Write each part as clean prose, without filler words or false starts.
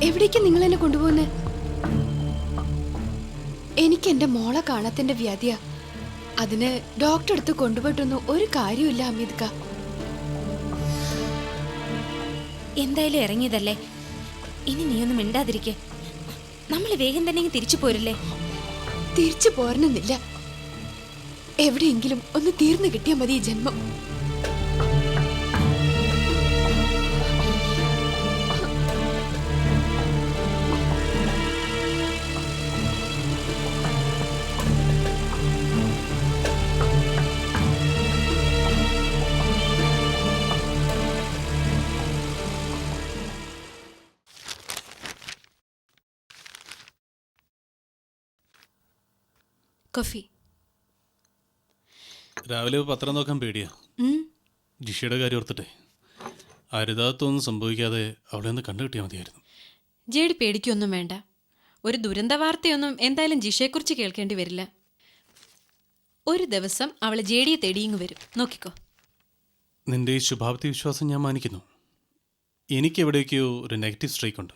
എവിടേക്ക് നിങ്ങൾ എന്നെ കൊണ്ടുപോകുന്നേ? എനിക്ക് എന്റെ മോളെ കാണത്തിന്റെ വ്യാധിയാ. അതിന് ഡോക്ടർ അടുത്ത് കൊണ്ടുപോയിട്ടൊന്നും ഒരു കാര്യമില്ല അമിത്ക. എന്തായാലും ഇറങ്ങിയതല്ലേ, ഇനി നീ ഒന്നും മിണ്ടാതിരിക്കെ. നമ്മൾ വേഗം തന്നെ തിരിച്ചു പോരില്ലേ? തിരിച്ചു പോരണമെന്നില്ല. എവിടെയെങ്കിലും ഒന്ന് തീർന്നു കിട്ടിയാൽ മതി ഈ ജന്മം. കോഫി. രാവിലെ പത്രം നോക്കാൻ പേടിയാ. ജിഷയുടെ കാര്യം ഓർത്തിട്ടെ. അരുതാത്തൊന്നും സംഭവിക്കാതെ അവളെ ഒന്ന് കണ്ടുകിട്ടിയാൽ മതിയായിരുന്നു. ജേഡ് പേടിക്കൊന്നും വേണ്ട. ഒരു ദുരന്ത വാർത്തയൊന്നും എന്തായാലും ജിഷയെക്കുറിച്ച് കേൾക്കേണ്ടി വരില്ല. ഒരു ദിവസം അവൾ ജേഡിയെ തേടിയിങ്ങ് വരും, നോക്കിക്കോ. നിന്റെ ഈ ശുഭാപ്തി വിശ്വാസം ഞാൻ മാനിക്കുന്നു. എനിക്കെവിടേക്കോ ഒരു നെഗറ്റീവ് സ്ട്രൈക്ക് ഉണ്ട്.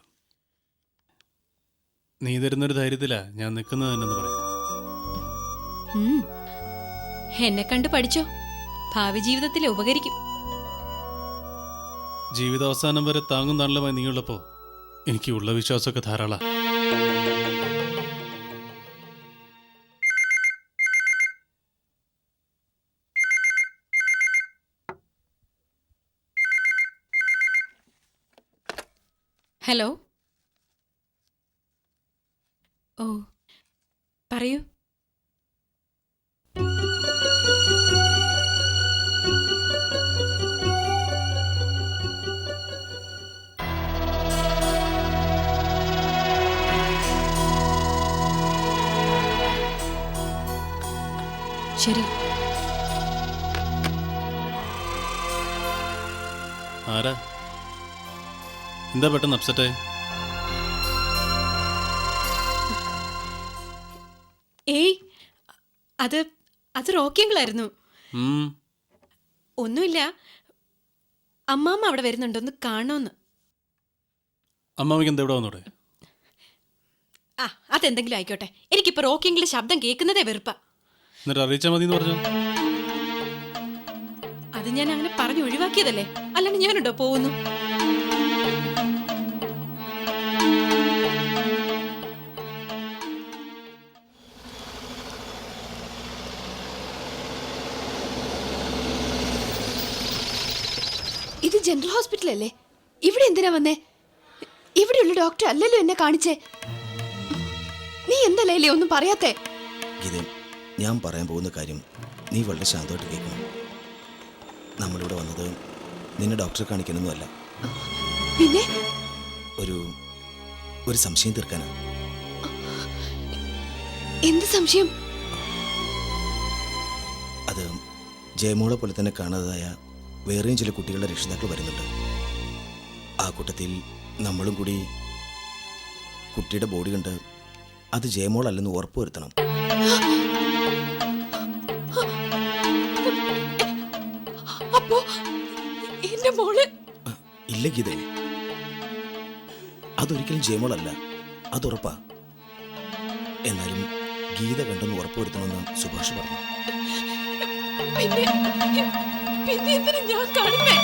നീ തരുന്നൊരു ധൈര്യത്തിലാണ് ഞാൻ നിൽക്കുന്നത് എന്നു പറയാം. എന്നെ കണ്ട് പഠിച്ചോ, ഭാവി ജീവിതത്തിൽ ഉപകരിക്കും. ജീവിതാവസാനം വരെ താങ്ങും തണലുമായി നീയുള്ളപ്പോ എനിക്ക് ഉള്ള വിശ്വാസമൊക്കെ ധാരാളം. ഹലോ. ഓ, പറയൂ. ശരി. ആരാ? എന്താ പെട്ടെന്ന് അപ്സെറ്റായി? ഏയ്, അത് റോക്കിയങ്ങളായിരുന്നു. ഒന്നുമില്ല, അമ്മാമ്മ അവിടെ വരുന്നുണ്ടോന്ന് കാണണമെന്ന്. അമ്മാമ്മക്ക് എന്താ ഇവിടെ വന്നൂടെ? ആ, അതെന്തെങ്കിലും ആയിക്കോട്ടെ. എനിക്കിപ്പോ റോക്കിയങ്ങളുടെ ശബ്ദം കേൾക്കുന്നതേ വെറുപ്പാ. എന്നിട്ട് അറിയിച്ചാൽ മതി എന്ന് പറഞ്ഞു. അത് ഞാൻ അങ്ങനെ പറഞ്ഞു ഒഴിവാക്കിയതല്ലേ, അല്ലാണ്ട് ഞാനുണ്ടോ പോകുന്നു. ഇത് ജനറൽ ഹോസ്പിറ്റൽ അല്ലേ? ഇവിടെ എന്തിനാ വന്നേ? ഇവിടെയുള്ള ഡോക്ടർ അല്ലല്ലോ എന്നെ കാണിച്ചേ. നീ എന്തല്ലേ ഒന്നും പറയാത്തേ? ഞാൻ പറയാൻ പോകുന്ന കാര്യം നീ വളരെ ശാന്തമായിട്ട് കേൾക്കണം. നമ്മളിവിടെ വന്നത് നിന്നെ ഡോക്ടറെ കാണിക്കാനൊന്നുമല്ല. പിന്നെ ഒരു സംശയം തീർക്കാനാണ്. എന്ത് സംശയം? അത് ജയമോളെ പോലെ തന്നെ കാണാതായ വേറെയും ചില കുട്ടികളുടെ രക്ഷിതാക്കൾ വരുന്നുണ്ട്. ആ കൂട്ടത്തിൽ നമ്മളും കൂടി കുട്ടിയുടെ ബോഡി കണ്ട് അത് ജയമോളല്ലെന്ന് ഉറപ്പുവരുത്തണം. അപ്പോ എന്റെ മോള് ഇല്ല ഗീത, അതൊരിക്കലും ജയമോളല്ല, അതുറപ്പാ. എന്നാലും ഗീത കണ്ടെന്ന് ഉറപ്പുവരുത്തണമെന്ന് സുഭാഷ് പറഞ്ഞു. പിന്നെ എന്തിനാ ഞാൻ കാണുന്നേ?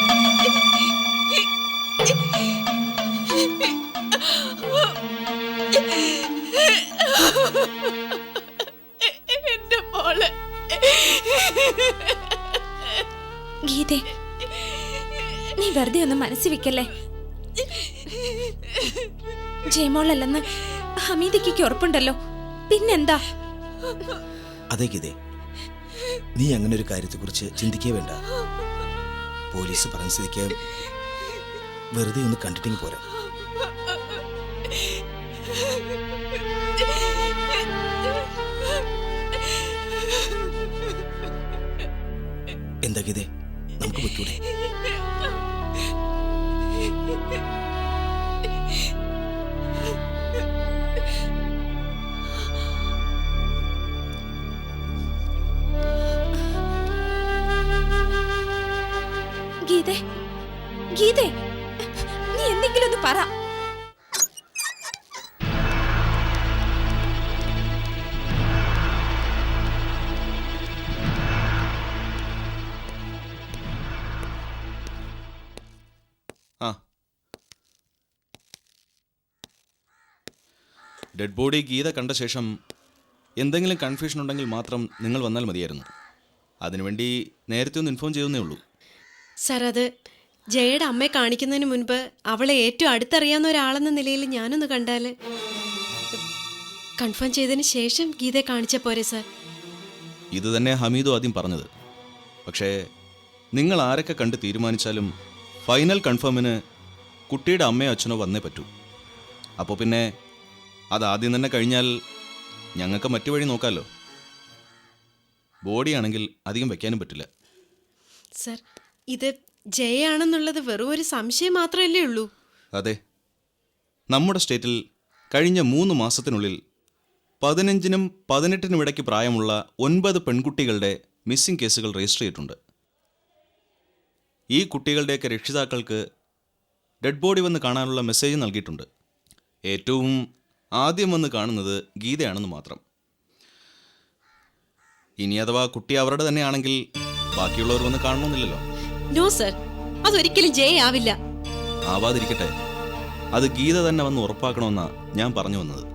എന്റെ മോള്. ഗീതേ, നീ വെറുതെ ഒന്നും മനസ്സിൽ വെക്കല്ലേ. ജയമോളല്ലെന്ന് ഹമീദയ്ക്ക് ഉറപ്പുണ്ടല്ലോ, പിന്നെന്താ? അതെ ഗീതേ, നീ അങ്ങനെ ഒരു കാര്യത്തെക്കുറിച്ച് ചിന്തിക്കേ വേണ്ട. പോലീസ് പറഞ്ഞ സ്ഥിതിക്ക് വെറുതെ ഒന്ന് കണ്ടിട്ടെങ്കിൽ പോരാ. എന്താ ഗീതേ, നമുക്ക് പൊയ്ക്കൂടെ? ഗീതേ, ഗീതേ, നീ എന്തെങ്കിലും ഒന്ന് പറ. ആ, ഡെഡ് ബോഡി ഗീത കണ്ട ശേഷം എന്തെങ്കിലും കൺഫ്യൂഷൻ ഉണ്ടെങ്കിൽ മാത്രം നിങ്ങൾ വന്നാൽ മതിയായിരുന്നു. അതിനുവേണ്ടി നേരത്തെ ഒന്ന് ഇൻഫോം ചെയ്യുന്നേ ഉള്ളൂ. സാർ, അത് ജയയുടെ അമ്മയെ കാണിക്കുന്നതിന് മുൻപ് അവളെ ഏറ്റവും അടുത്തറിയാവുന്ന ഒരാളെന്ന നിലയിൽ ഞാനൊന്ന് കണ്ടാൽ കൺഫേം ചെയ്തതിന് ശേഷം ഗീതയെ കാണിച്ച പോരെ സാർ? ഇത് തന്നെ ഹമീദും ആദ്യം പറഞ്ഞത്. പക്ഷേ നിങ്ങൾ ആരൊക്കെ കണ്ട് തീരുമാനിച്ചാലും ഫൈനൽ കൺഫേമിന് കുട്ടിയുടെ അമ്മയോ അച്ഛനോ വന്നേ പറ്റൂ. അപ്പോൾ പിന്നെ അതാദ്യം തന്നെ കഴിഞ്ഞാൽ ഞങ്ങൾക്ക് മറ്റു വഴി നോക്കാമല്ലോ. ബോഡിയാണെങ്കിൽ അധികം വെക്കാനും പറ്റില്ല. സാർ, ഇത് ജയയാണെന്നുള്ളത് വെറും ഒരു സംശയം മാത്രമല്ലേ ഉള്ളൂ? അതെ, നമ്മുടെ സ്റ്റേറ്റിൽ കഴിഞ്ഞ 3 മാസത്തിനുള്ളിൽ 15-നും 18-നും ഇടയ്ക്ക് പ്രായമുള്ള 9 പെൺകുട്ടികളുടെ മിസ്സിംഗ് കേസുകൾ രജിസ്റ്റർ ചെയ്തിട്ടുണ്ട്. ഈ കുട്ടികളുടെയൊക്കെ രക്ഷിതാക്കൾക്ക് ഡെഡ് ബോഡി വന്ന് കാണാനുള്ള മെസ്സേജ് നൽകിയിട്ടുണ്ട്. ഏറ്റവും ആദ്യം വന്ന് കാണുന്നത് ഗീതയാണെന്ന് മാത്രം. ഇനി അഥവാ കുട്ടി അവരുടെ തന്നെയാണെങ്കിൽ ബാക്കിയുള്ളവർ വന്ന് കാണണമെന്നില്ലല്ലോ. നോ സർ, അതൊരിക്കലും ജയ ആവില്ല. ആവാതിരിക്കട്ടെ, അത് ഗീത തന്നെ വന്ന് ഉറപ്പാക്കണമെന്നാ ഞാൻ പറഞ്ഞു വന്നത്.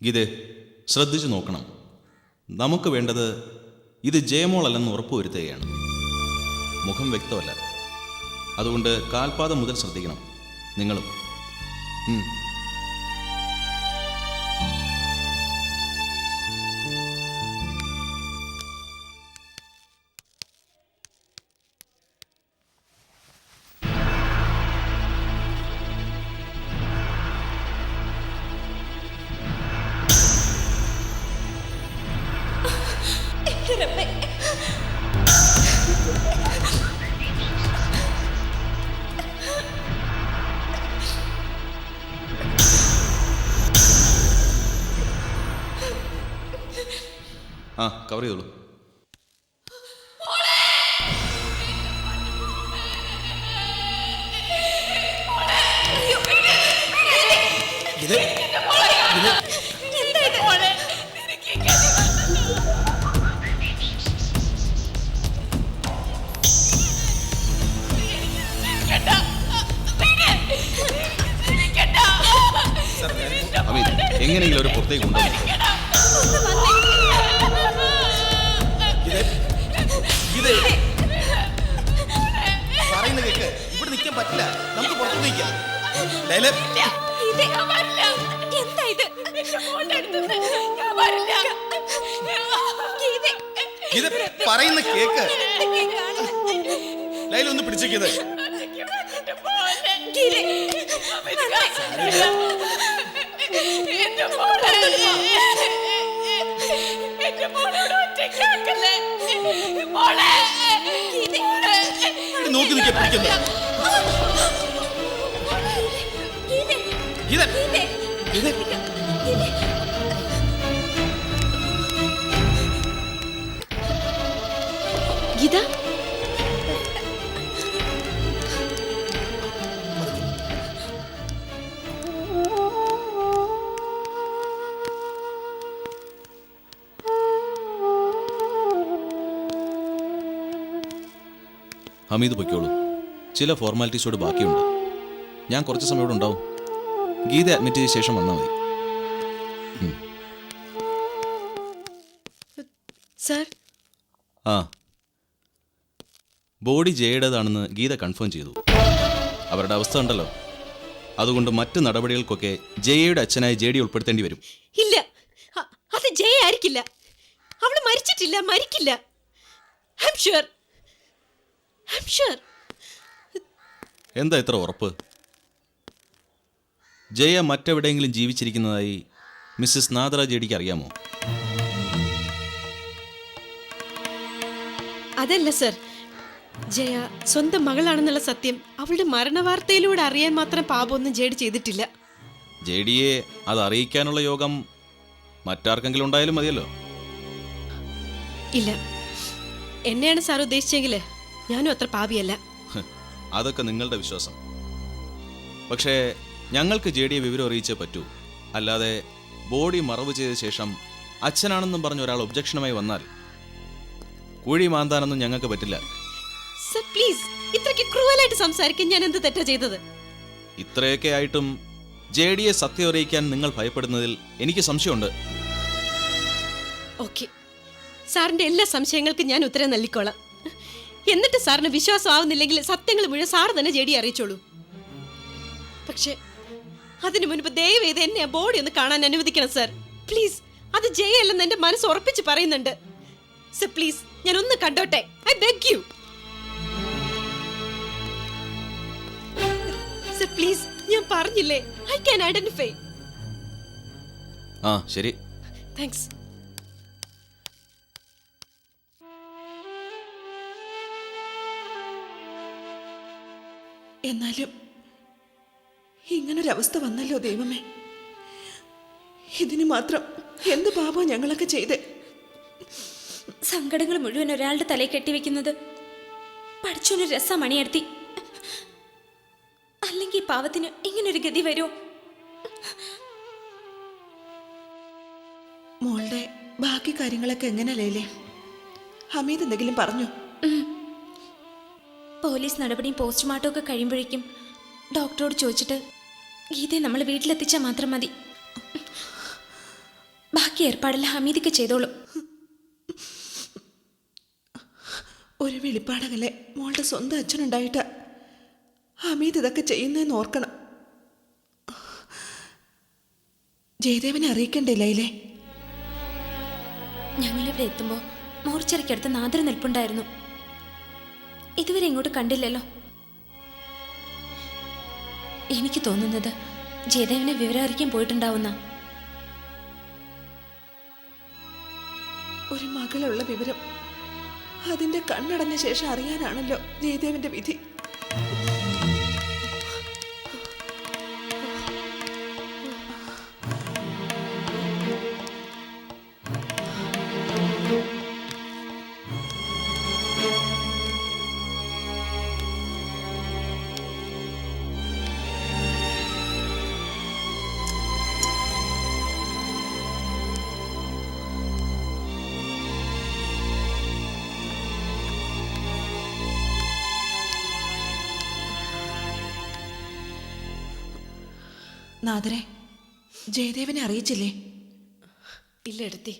ഗീതേ, ശ്രദ്ധിച്ചു നോക്കണം. നമുക്ക് വേണ്ടത് ഇത് ജയമോളല്ലെന്ന് ഉറപ്പുവരുത്തുകയാണ്. മുഖം വ്യക്തമല്ല, അതുകൊണ്ട് കാൽപാദം മുതൽ ശ്രദ്ധിക്കണം. നിങ്ങളും കവർ ചെയ്തോളൂ. അമീത്, എങ്ങനെയെങ്കിലും ഒരു പുറത്തേക്ക് കൊണ്ടുവന്നു. പറയുന്ന കേക്ക്, ഇവിടെ നിൽക്കാൻ പറ്റില്ല, നമുക്ക് പുറത്തു നിൽക്കാം. ഇത് പറയുന്ന കേക്ക്, ലൈല ഒന്ന് പിടിച്ചേക്കത്. നോക്കി നിൽക്കാൻ പിടിക്കുന്നത്. ഗീത, ഹമീദ് പൊയ്ക്കോളൂ. ചില ഫോർമാലിറ്റീസോട് ബാക്കിയുണ്ട്. ഞാൻ കുറച്ച് സമയം ഇവിടെ ഉണ്ടാവും. ഗീത അഡ്മിറ്റ് ചെയ്ത ശേഷം വന്നാൽ മതി. സാർ, ആ, ബോഡി ജയയുടേതാണെന്ന് ഗീത കൺഫേം ചെയ്തു. അവരുടെ അവസ്ഥ ഉണ്ടല്ലോ, അതുകൊണ്ട് മറ്റ് നടപടികൾക്കൊക്കെ ജയയുടെ അച്ഛനായ JD ഉൾപ്പെടുത്തേണ്ടി വരും. ഇല്ല, അത് ജയ ആയിരിക്കില്ല. അവള് മരിച്ചിട്ടില്ല, മരിക്കില്ല. I am sure. എന്താ ഇത്ര ഉറപ്പ്? ജയ മറ്റെവിടെയെങ്കിലും ജീവിച്ചിരിക്കുന്നതായി മിസ്സിസ് നാദ്ര JDക്ക് അറിയാമോ? അതല്ല സർ, ജയ സ്വന്തം മകളാണെന്നുള്ള സത്യം അവളുടെ മരണവാർത്തയിലൂടെ അറിയാൻ മാത്രം പാപമൊന്നും ജേഡ് ചെയ്തിട്ടില്ല. JDയെ അത് അറിയിക്കാനുള്ള യോഗം മറ്റാർക്കെങ്കിലും ഉണ്ടായാലും മതിയല്ലോ. ഇല്ല, എന്നെയാണ് സാർ ഉദ്ദേശിച്ചെങ്കിൽ ഞാനും അത്ര പാപിയല്ല. അതൊക്കെ നിങ്ങളുടെ വിശ്വാസം. പക്ഷേ ഞങ്ങൾക്ക് JDയെ വിവരം അറിയിച്ചേ പറ്റൂ. അല്ലാതെ ബോഡി മറവ് ചെയ്ത ശേഷം അച്ഛനാണെന്നും പറഞ്ഞ ഒരാൾ ഒബ്ജക്ഷനുമായി വന്നാൽ കുഴി മാന്താനൊന്നും ഞങ്ങൾക്ക് പറ്റില്ല. സർ പ്ലീസ്, ഇത്രയ്ക്ക് ക്രൂവലായിട്ട് സംസാരിക്കാൻ ഞാൻ എന്ത് തെറ്റാ ചെയ്തത്? ഇത്രയൊക്കെ ആയിട്ടും JDയെ സത്യം അറിയിക്കാൻ നിങ്ങൾ ഭയപ്പെടുന്നതിൽ എനിക്ക് സംശയമുണ്ട്. ഓക്കെ, സാറിന്റെ എല്ലാ സംശയങ്ങൾക്കും ഞാൻ ഉത്തരം നൽകിക്കോളാം. എന്നിട്ട് സാറിന് വിശ്വാസം ആവുന്നില്ലെങ്കിൽ സത്യങ്ങൾ മുഴുവൻ സാർ തന്നെ JDയെ അറിയിച്ചോളൂ. പക്ഷെ അതിനു മുൻപ് ദയവേത് എന്നെ ആ ബോഡി ഒന്ന് കാണാൻ അനുവദിക്കണം സർ. പ്ലീസ്, അത് ജയല്ലെന്ന് എന്റെ മനസ്സ് ഉറപ്പിച്ച് പറയുന്നുണ്ട്. സർ പ്ലീസ്, ഞാൻ ഒന്ന് കണ്ടോട്ടെ. I beg you sir, please. ഞാൻ പറഞ്ഞില്ലേ, ഐ ക്യാൻ ഐഡന്റിഫൈ. ആ ശരി. താങ്ക്സ്. എന്നാലും ഇങ്ങനൊരവസ്ഥ വന്നല്ലോ ദൈവമേ. ഇതിന് മാത്രം എന്ത് പാപം ഞങ്ങളൊക്കെ ചെയ്തേ. സങ്കടങ്ങൾ മുഴുവൻ ഒരാളുടെ തലയിൽ കെട്ടിവെക്കുന്നത് പഠിച്ചൊരു രസം മണിയെടുത്തി. അല്ലെങ്കിൽ പാവത്തിന് ഇങ്ങനൊരു ഗതി വരുമോ? മോളുടെ ബാക്കി കാര്യങ്ങളൊക്കെ എങ്ങനെയല്ലേ? ഹമീദ് എന്തെങ്കിലും പറഞ്ഞു? പോലീസ് നടപടിയും പോസ്റ്റ്മോർട്ടം ഒക്കെ കഴിയുമ്പോഴേക്കും ഡോക്ടറോട് ചോദിച്ചിട്ട് ഗീതയെ നമ്മൾ വീട്ടിലെത്തിച്ചാൽ മാത്രം മതി. ബാക്കി ഏർപ്പാടെല്ലാം ഹമീദിക്ക് ചെയ്തോളും. ഒരു വെളിപ്പാടകലെ മോളുടെ സ്വന്തം അച്ഛനുണ്ടായിട്ട് ഹമീദ് ഇതൊക്കെ ചെയ്യുന്നതെന്ന് ഓർക്കണം. ജയദേവനെ അറിയിക്കണ്ടേ ലൈലേ? ഞങ്ങളിവിടെ എത്തുമ്പോൾ മോർച്ചറിക്കടുത്ത് നാദർ നിൽപ്പുണ്ടായിരുന്നു. ഇതുവരെ ഇങ്ങോട്ട് കണ്ടില്ലല്ലോ. എനിക്ക് തോന്നുന്നത് ജയദേവനെ വിവരം അറിയിക്കാൻ പോയിട്ടുണ്ടാവുന്ന. ഒരു മകളുള്ള വിവരം അതിന്റെ കണ്ണടഞ്ഞ ശേഷം അറിയാനാണല്ലോ ജയദേവന്റെ വിധി. നാദരെ, ജയദേവനെ അറിയിച്ചില്ലേ? ഇല്ല എടുത്തി.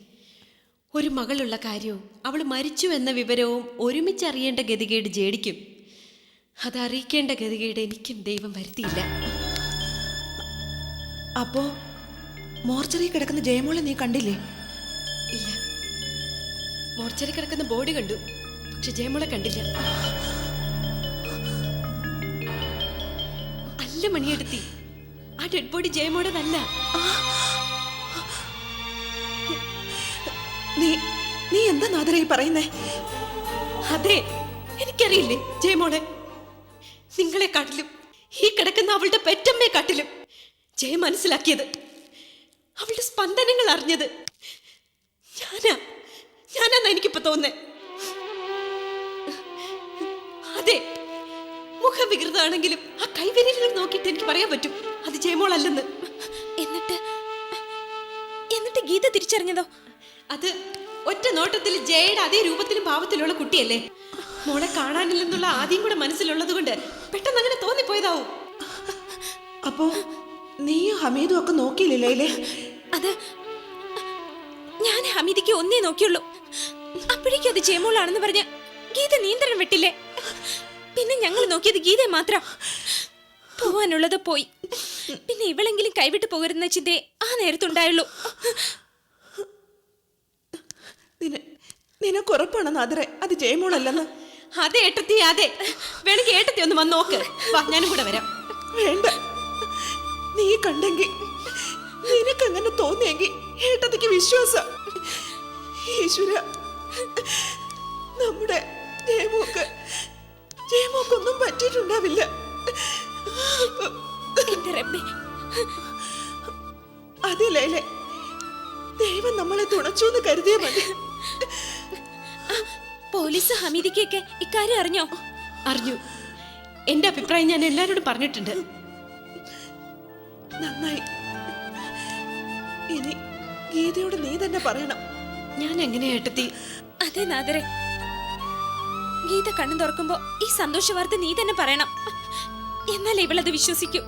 ഒരു മകളുള്ള കാര്യവും അവൾ മരിച്ചു എന്ന വിവരവും ഒരുമിച്ച് അറിയേണ്ട ഗതികേട് ജേഡിക്കും. അതറിയിക്കേണ്ട ഗതികേട് എനിക്കും ദൈവം വരുത്തിയില്ല. അപ്പോ മോർച്ചറി കിടക്കുന്ന ജയമോളെ നീ കണ്ടില്ലേ? ഇല്ല, മോർച്ചറി കിടക്കുന്ന ബോഡി കണ്ടു, പക്ഷെ ജയമോളെ കണ്ടില്ല. അല്ല മണിയെടുത്തി, ആ ഡെഡ് ബോഡി ജയമോടേതല്ല. നീ എന്താ നാദരെ ഈ പറയുന്നേ? അതെ, എനിക്കറിയില്ലേ ജയമോളെ. നിങ്ങളെ കാട്ടിലും ഈ കിടക്കുന്ന അവളുടെ പെറ്റമ്മയെ കാട്ടിലും ജയ മനസ്സിലാക്കിയത്, അവളുടെ സ്പന്ദനങ്ങൾ അറിഞ്ഞത് ഞാനാന്നാ എനിക്കിപ്പോ തോന്നേ. അതെ, മുഖവികൃതമാണെങ്കിലും ആ കൈവിരലുകൾ നോക്കിയിട്ട് എനിക്ക് പറയാൻ പറ്റും അത് ജയമോളല്ലെന്ന്. എന്നിട്ട് ഗീത തിരിച്ചറിഞ്ഞതോ? അത് ഒറ്റ നോട്ടത്തിൽ ജയയുടെ അതേ രൂപത്തിലും ഭാവത്തിലുള്ള കുട്ടിയല്ലേ. മോളെ കാണാനില്ലെന്നുള്ള ആദ്യം കൂടെ മനസ്സിലുള്ളത് കൊണ്ട് പെട്ടെന്ന് അങ്ങനെ തോന്നിപ്പോയതാവും. അപ്പോ നീയും ഹമീദും ഒക്കെ നോക്കിയില്ലേ ലൈലേ? അത് ഞാൻ ഹമീദിക്ക് ഒന്നേ നോക്കിയുള്ളൂ. അപ്പോഴേക്കും അത് ജയമോളാണെന്ന് പറഞ്ഞ് ഗീത നിയന്ത്രണം വിട്ടില്ലേ. പിന്നെ ഞങ്ങൾ നോക്കിയത് ഗീതയെ മാത്രം. പോവാനുള്ളത് പോയി. പിന്നെ ഇവളെങ്കിലും കൈവിട്ട് പോകരുന്ന ചിന്തയെ ആ നേരത്തുണ്ടായുള്ളൂ. നിനക്ക് ഉറപ്പാണ് നാദറെ അത് ജയമോളല്ലെന്ന്? അതെ ഏട്ടത്തി, അതെ. വേണമെങ്കിൽ ഏട്ടത്തി ഒന്ന് വന്ന് നോക്ക്. വാ, ഞാനും കൂടെ വരാം. വേണ്ട, നീ കണ്ടെങ്കിൽ, നിനക്കങ്ങനെ തോന്നിയെങ്കിൽ ഏട്ടത്തിക്ക് വിശ്വാസം. ഈശ്വര, നമ്മുടെ ജയമോക്കൊന്നും പറ്റിയിട്ടുണ്ടാവില്ല. എന്റെ റബ്ബേ, അതെ ലൈലേ, ദൈവം നമ്മളെ തുണച്ചു എന്ന് കരുതിയാ മതി. പോലീസ് ഹമീദിക്കൊക്കെ ഇക്കാര്യം അറിഞ്ഞോ? അറിഞ്ഞു. എന്റെ അഭിപ്രായം ഞാൻ എല്ലാരോടും പറഞ്ഞിട്ടുണ്ട്. നന്നായി. ഇനി ഗീതയോട് നീ തന്നെ പറയണം. ഞാൻ എങ്ങനെയാ ഏട്ടത്തി? അതെ നാദരെ, ഗീത കണ്ണു തുറക്കുമ്പോ ഈ സന്തോഷ വാർത്ത നീ തന്നെ പറയണം. എന്നാൽ ഇവളത് വിശ്വസിക്കൂ.